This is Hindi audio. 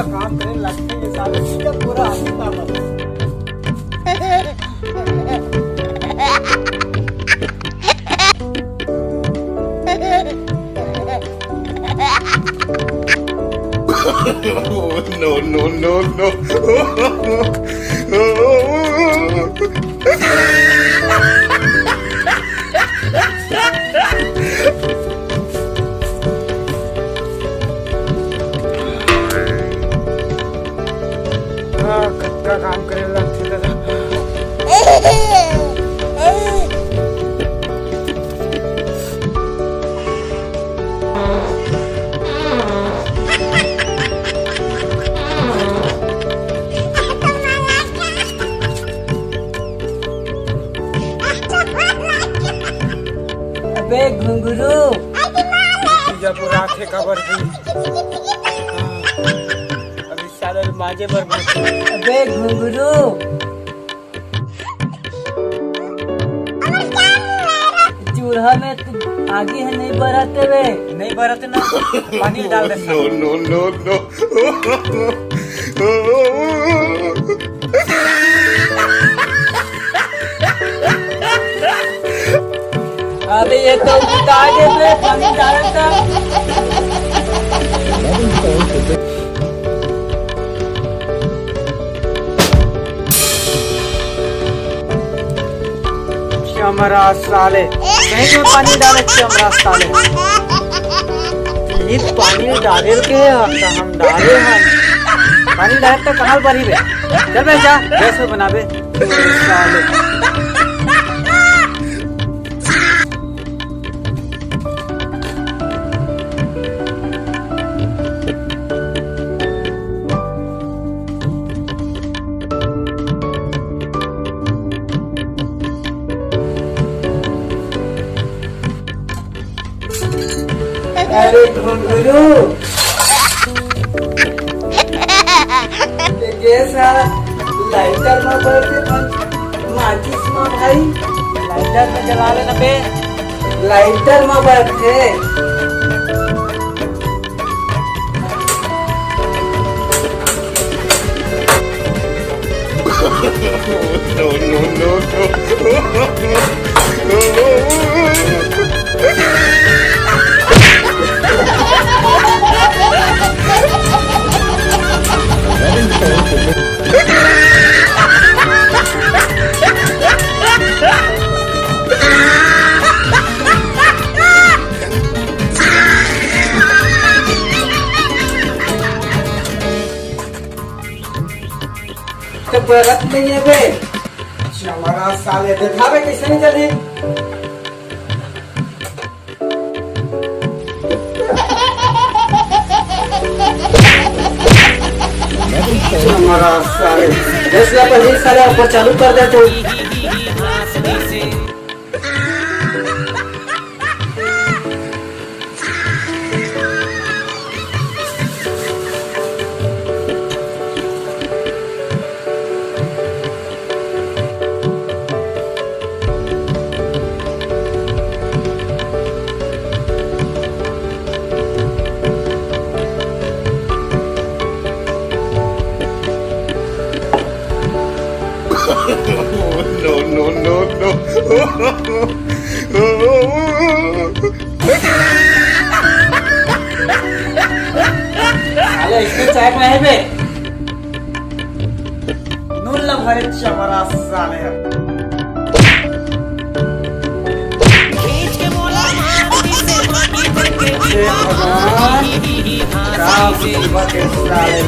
काम करे लगते ये साले टीजा पूरा हंसता बस। No. का काम करे लगते दादा। अबे घुंघरू टीजा पूरा के खबर दी अभी साले माजे पर अबे घुंघरू चूल्हा में तू आगे है नहीं बराते वे नहीं बरत ना पानी डाल दे। No. अबे ये तो उतार दे बे पानी डालता। चमरा साले कहीं में पानी डाले चमरा साले ये पानी डाले के तो हम डाले हैं पानी डाले तो कहाँ भरी बे चल बे जा गैस में बनाबे साले। अरे घुंघरू गैस लाइटर में बढ़ते माचिस में भाई लाइटर में जला लेना बे लाइटर में बढ़ते No. तो बरत नहीं है बे हमारा साले दिखावे कैसे नहीं चले। हमारा साले जैसे अपन ही साले ऊपर चालू कर दे तो No. साले इसमें चाय में है बे नून लग भरे हमारा साले है। भगवान राम के साले